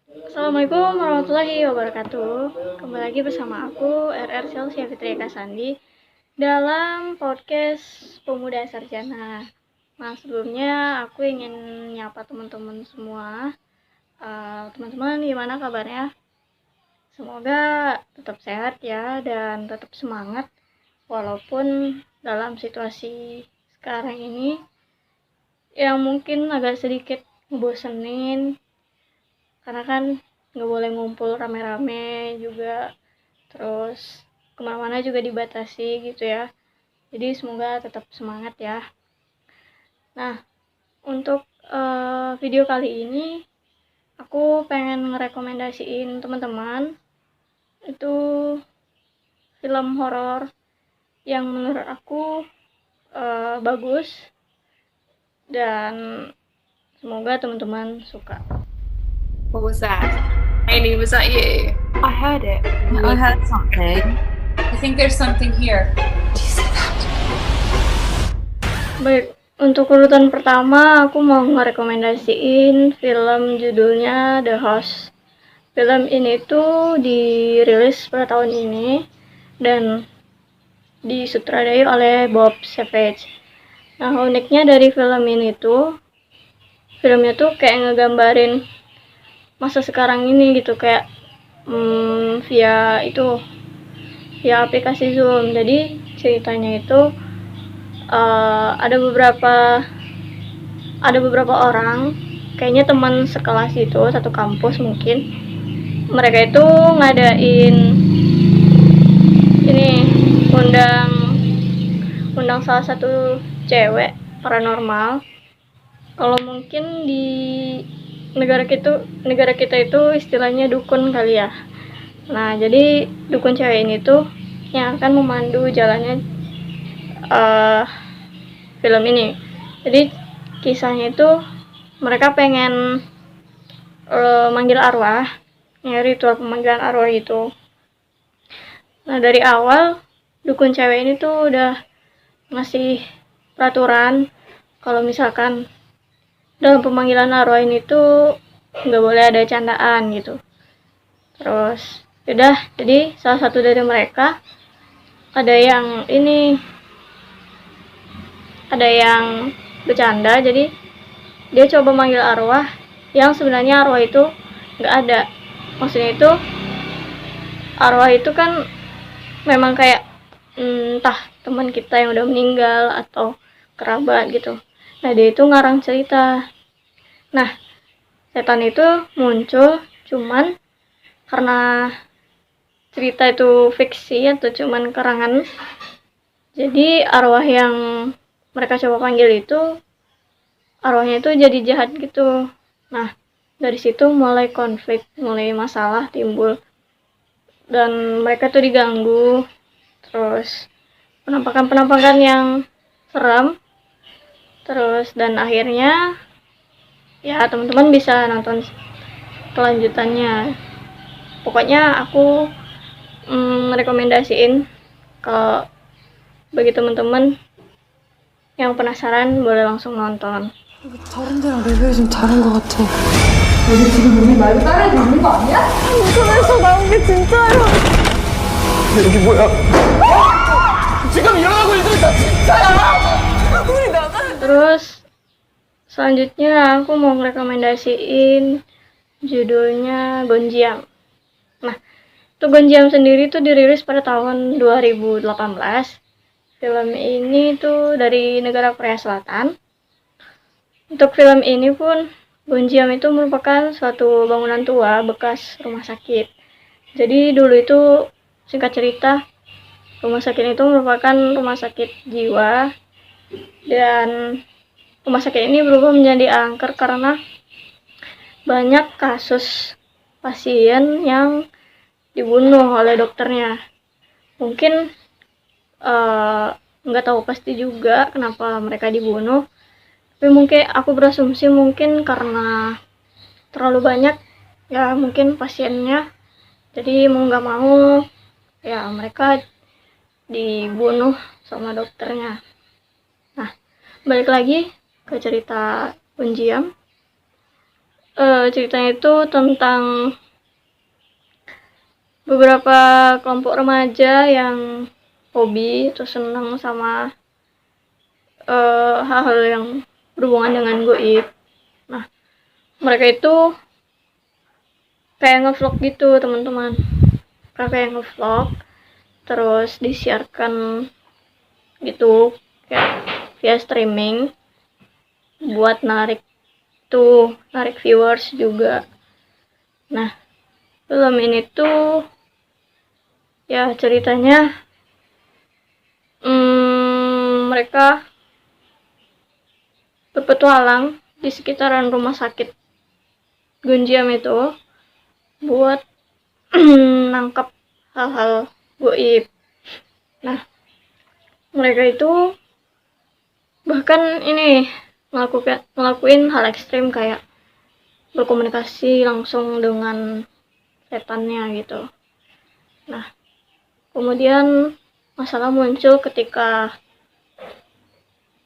Assalamualaikum warahmatullahi wabarakatuh. Kembali lagi bersama aku RR Sylvia Fitri Kasandi dalam podcast Pemuda Sarjana. Nah, sebelumnya aku ingin nyapa teman-teman semua. Teman-teman gimana kabarnya? Semoga tetap sehat ya dan tetap semangat walaupun dalam situasi sekarang ini yang mungkin agak sedikit ngebosenin karena kan nggak boleh ngumpul rame-rame juga, terus kemana-mana juga dibatasi gitu ya. Jadi semoga tetap semangat ya. Nah, untuk video kali ini aku pengen ngerekomendasiin teman-teman itu film horor yang menurut aku bagus dan semoga teman-teman suka. What was that? Amy, was that you? I heard it. I heard something. I think there's something here. Baik, untuk urutan pertama aku mau ngerekomendasiin film judulnya The Host. Film ini tuh dirilis pada tahun ini dan disutradai oleh Bob Savage. Nah, uniknya dari film ini tuh filmnya tuh kayak ngegambarin masa sekarang ini gitu, kayak via aplikasi Zoom. Jadi ceritanya itu ada beberapa orang, kayaknya teman sekelas itu, satu kampus mungkin. Mereka itu ngadain ini, undang salah satu cewek paranormal. Kalau mungkin di negara kita itu istilahnya dukun kali ya. Nah, jadi dukun cewek ini tuh yang akan memandu jalannya film ini. Jadi kisahnya itu mereka pengen manggil arwah, ya, ritual pemanggilan arwah itu. Nah, dari awal dukun cewek ini tuh udah ngasih peraturan kalau misalkan dalam pemanggilan arwah ini tuh nggak boleh ada candaan gitu. Terus udah, jadi salah satu dari mereka ada yang bercanda, jadi dia coba manggil arwah yang sebenarnya arwah itu nggak ada. Maksudnya itu arwah itu kan memang kayak entah teman kita yang udah meninggal atau kerabat gitu. Nah, dia itu ngarang cerita. Nah, setan itu muncul cuman karena cerita itu fiksi atau cuman karangan, jadi arwah yang mereka coba panggil itu, arwahnya itu jadi jahat gitu. Nah, dari situ mulai konflik, mulai masalah timbul, dan mereka tuh diganggu. Terus penampakan yang seram. Terus dan akhirnya ya teman-teman bisa nonton kelanjutannya. Pokoknya aku rekomendasiin kalau bagi teman-teman yang penasaran boleh langsung nonton. 다른 데랑 레벨이 좀 다른 것 같아. 우리 지금 우리 말 따라해도 있는 거 아니야? 인터넷에서 나온 게 진짜야. 여기 뭐야? 지금 일어나고 있는 게 다 진짜야. 우리 나가. Terus selanjutnya aku mau rekomendasiin judulnya Gonjiam. Nah, tuh Gonjiam sendiri tuh dirilis pada tahun 2018. Film ini tuh dari negara Korea Selatan. Untuk film ini pun Gonjiam itu merupakan suatu bangunan tua bekas rumah sakit. Jadi dulu itu, singkat cerita, rumah sakit itu merupakan rumah sakit jiwa, dan rumah sakit ini berubah menjadi angker karena banyak kasus pasien yang dibunuh oleh dokternya. Mungkin nggak tahu pasti juga kenapa mereka dibunuh, tapi mungkin aku berasumsi mungkin karena terlalu banyak ya mungkin pasiennya, jadi mau nggak mau ya mereka dibunuh sama dokternya. Nah, balik lagi ke cerita Unjiam. Ceritanya itu tentang beberapa kelompok remaja yang hobi atau senang sama hal-hal yang berhubungan dengan goib. Nah, mereka itu kayak ngevlog gitu teman-teman. Mereka kayak ngevlog terus disiarkan gitu kayak via streaming buat narik viewers juga. Nah, film ini tuh ya ceritanya mereka berpetualang di sekitaran rumah sakit Gunjiam itu buat nangkap hal-hal goib. Nah, mereka itu bahkan ini ngelakuin hal ekstrim kayak berkomunikasi langsung dengan setannya gitu. Nah, kemudian masalah muncul ketika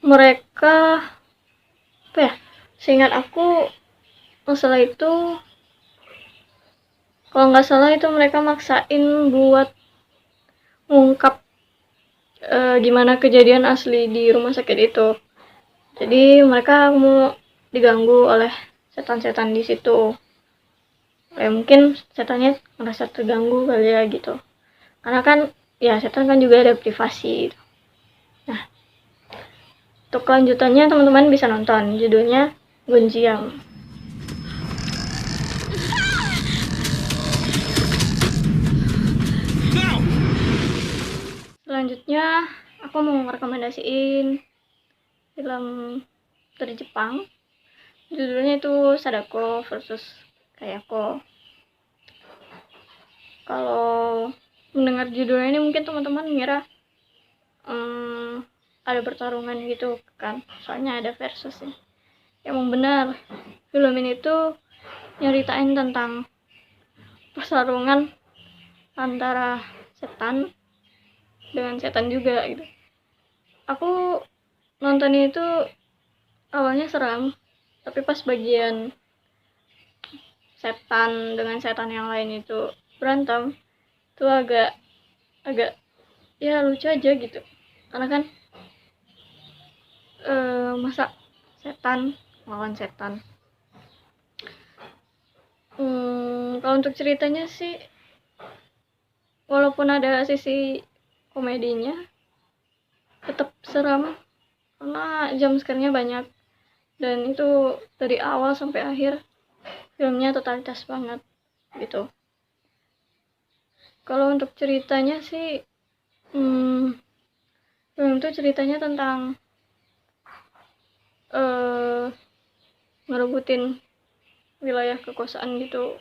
mereka seingat aku masalah itu kalau nggak salah itu mereka maksain buat ngungkap gimana kejadian asli di rumah sakit itu. Jadi mereka mau diganggu oleh setan-setan di situ. Mungkin setannya merasa terganggu kali ya gitu. Karena kan ya setan kan juga ada privasi. Nah, untuk kelanjutannya teman-teman bisa nonton. Judulnya Gunjiang. Selanjutnya aku mau merekomendasiin film dari Jepang. Judulnya itu Sadako versus Kayako. Kalau mendengar judulnya ini mungkin teman-teman ngira ada pertarungan gitu kan, soalnya ada versusnya. Emang benar, film ini tuh nyeritain tentang pertarungan antara setan dengan setan juga gitu. Aku nonton itu awalnya seram, tapi pas bagian setan dengan setan yang lain itu berantem itu agak ya lucu aja gitu. Karena kan masa setan lawan setan. Kalau untuk ceritanya sih walaupun ada sisi komedinya tetap seram karena jumpscare-nya banyak dan itu dari awal sampai akhir filmnya totalitas banget gitu. Kalau untuk ceritanya sih film itu ceritanya tentang ngerebutin wilayah kekuasaan gitu.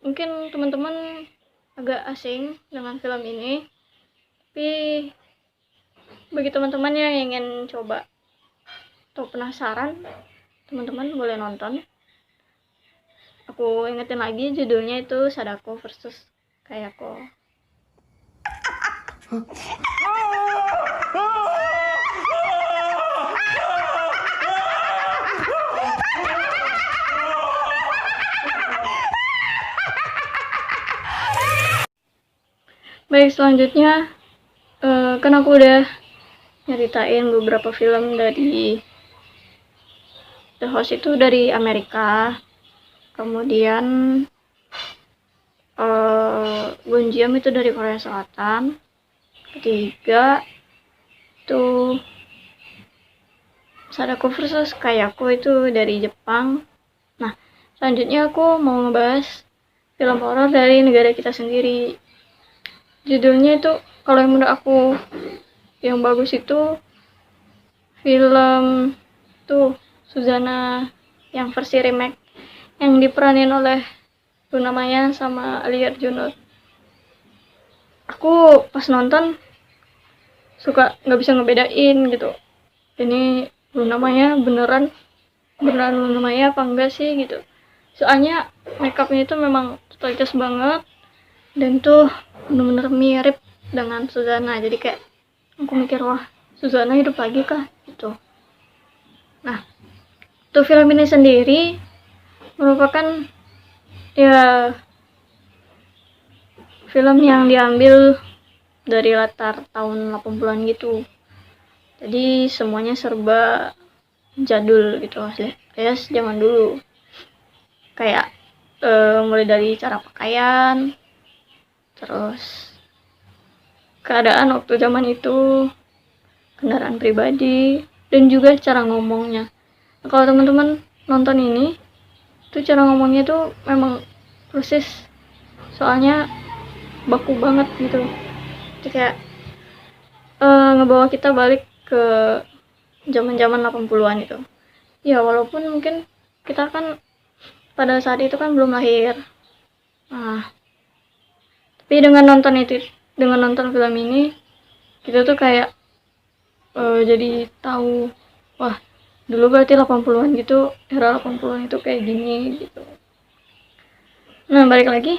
Mungkin teman-teman agak asing dengan film ini, tapi bagi teman-teman yang ingin coba atau penasaran, teman-teman boleh nonton. Aku ingetin lagi judulnya itu Sadako versus Kayako. Baik, selanjutnya kan aku udah nyeritain beberapa film dari The Host itu dari Amerika, kemudian Gunjiam itu dari Korea Selatan, ketiga itu Sadako versus Kayako itu dari Jepang. Nah, selanjutnya aku mau ngebahas film horor dari negara kita sendiri. Judulnya itu kalau yang menurut aku yang bagus itu film tuh Suzana yang versi remake yang diperanin oleh Luna Maya sama Ali Arjuna. Aku pas nonton suka nggak bisa ngebedain gitu, ini Luna Maya beneran Luna Maya apa enggak sih gitu. Soalnya makeupnya itu memang totalitas banget dan tuh bener-bener mirip dengan Suzana. Jadi kayak aku mikir, wah Suzana hidup lagi kah gitu. Nah, Untuk film ini sendiri merupakan ya film yang diambil dari latar tahun 80-an gitu. Jadi semuanya serba jadul gitu asli. Kayak zaman dulu. Kayak mulai dari cara pakaian, terus keadaan waktu zaman itu, kendaraan pribadi, dan juga cara ngomongnya. Nah, kalau teman-teman nonton ini, tuh cara ngomongnya tuh memang persis, soalnya baku banget gitu. Jadi kayak ngebawa kita balik ke zaman-zaman 80-an itu. Ya walaupun mungkin kita kan pada saat itu kan belum lahir. Nah, tapi dengan nonton film ini, kita tuh kayak jadi tahu, wah dulu berarti 80-an gitu, era 80-an itu kayak gini gitu. Nah, balik lagi,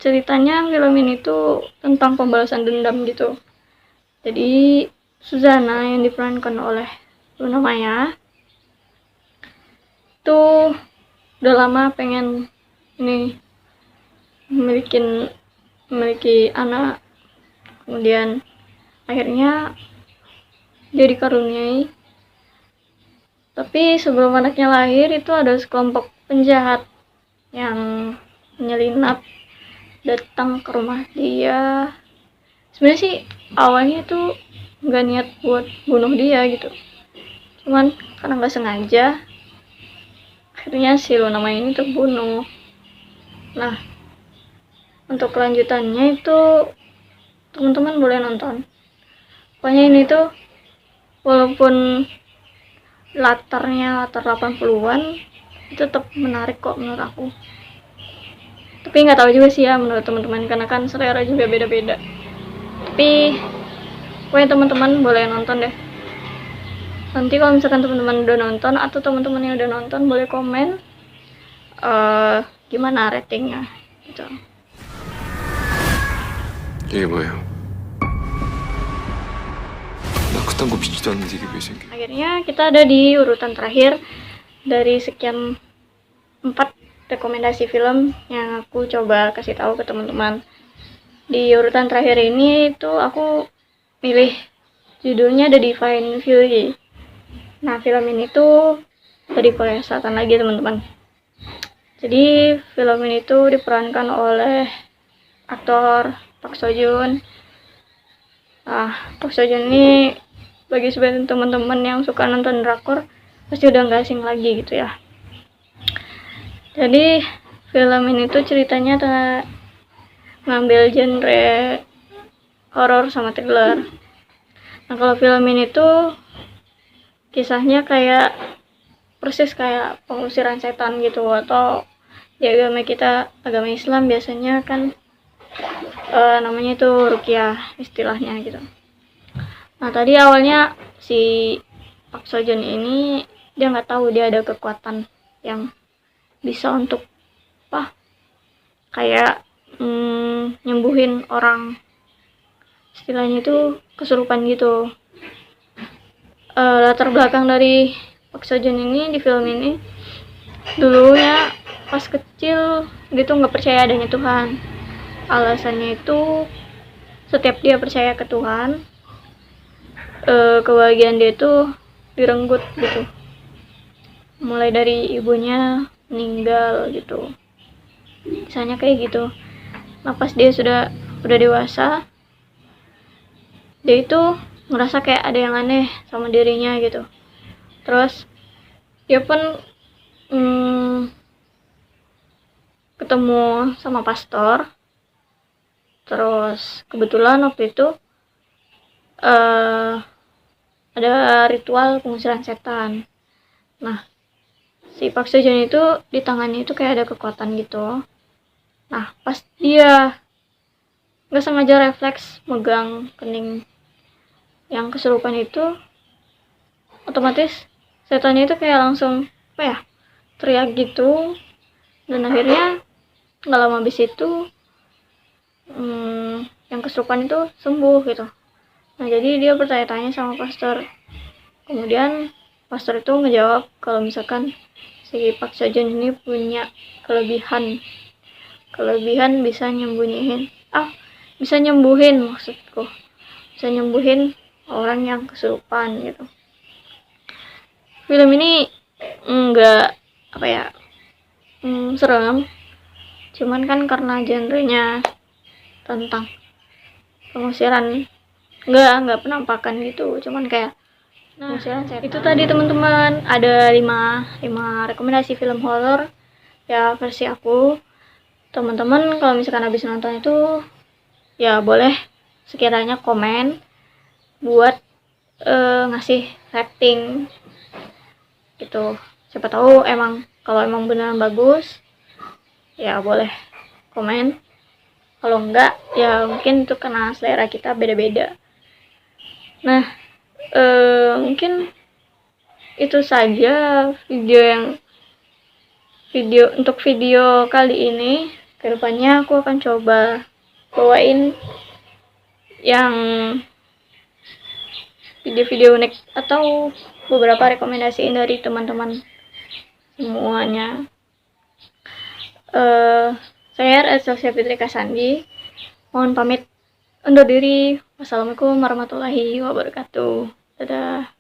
ceritanya film ini tuh tentang pembalasan dendam gitu. Jadi Suzana yang diperankan oleh Luna Maya tuh udah lama pengen ini memiliki anak, kemudian akhirnya dia dikaruniai. Tapi sebelum anaknya lahir itu ada sekelompok penjahat yang menyelinap datang ke rumah dia. Sebenarnya sih awalnya tuh nggak niat buat bunuh dia gitu, cuman karena nggak sengaja akhirnya si Luna Maya ini terbunuh. Nah, untuk kelanjutannya itu teman-teman boleh nonton. Pokoknya ini tuh walaupun latarnya latar 80-an, itu tetap menarik kok menurut aku. Tapi nggak tahu juga sih ya menurut teman-teman, karena kan selera juga beda-beda. Tapi pokoknya teman-teman boleh nonton deh. Nanti kalau misalkan teman-teman udah nonton atau teman-teman yang udah nonton boleh komen gimana ratingnya gitu. 이게 뭐예요? 나 그딴 거 믿지도 않는데 이게 왜 생겨? Akhirnya kita ada di urutan terakhir dari sekian 4 rekomendasi film yang aku coba kasih tahu ke teman-teman. Di urutan terakhir ini tuh aku pilih judulnya The Divine Fury. Nah, film ini tuh dari Korea Selatan lagi teman-teman. Jadi film ini tuh diperankan oleh aktor Park Seo Joon. Park Seo Joon ini bagi sebagian teman-teman yang suka nonton drakor pasti udah nggak asing lagi gitu ya. Jadi film ini tuh ceritanya ngambil genre horor sama thriller. Nah, kalau film ini tuh kisahnya kayak persis kayak pengusiran setan gitu, atau di agama kita, agama Islam biasanya kan namanya itu ruqyah istilahnya gitu. Nah, tadi awalnya si Park Seo Joon ini dia nggak tahu dia ada kekuatan yang bisa untuk kayak nyembuhin orang, istilahnya itu kesurupan gitu. Latar belakang dari Park Seo Joon ini di film ini, dulunya pas kecil dia tuh nggak percaya adanya Tuhan. Alasannya itu setiap dia percaya ke Tuhan, kebahagiaan dia tuh direnggut gitu, mulai dari ibunya meninggal gitu, misalnya kayak gitu. Nah, pas dia udah dewasa, dia itu ngerasa kayak ada yang aneh sama dirinya gitu. Terus dia pun ketemu sama pastor. Terus kebetulan waktu itu ada ritual pengusiran setan. Nah, si Park Seo Joon itu di tangannya itu kayak ada kekuatan gitu. Nah, pas dia nggak sengaja refleks megang kening yang kesurupan itu, otomatis setannya itu kayak langsung teriak gitu. Dan akhirnya nggak lama habis itu yang kesurupan itu sembuh gitu. Nah, jadi dia bertanya-tanya sama pastor. Kemudian pastor itu ngejawab kalau misalkan si Park Seo Joon ini punya kelebihan bisa nyembuhin maksudku, bisa nyembuhin orang yang kesurupan gitu. Film ini enggak serem, cuman kan karena genrenya tentang pengusiran, enggak penampakan gitu, cuman kayak pengusiran setan. Itu tadi teman-teman, ada 5 rekomendasi film horor ya versi aku. Teman-teman kalau misalkan habis nonton itu ya boleh sekiranya komen buat ngasih rating gitu. Siapa tahu kalau emang beneran bagus ya boleh komen. Kalau enggak ya mungkin itu karena selera kita beda-beda. Nah, mungkin itu saja untuk video kali ini. Kedepannya aku akan coba bawain yang video-video unik atau beberapa rekomendasi dari teman-teman semuanya. Saya Elsa Fitri Kasandi, mohon pamit undur diri. Wassalamualaikum warahmatullahi wabarakatuh. Dadah.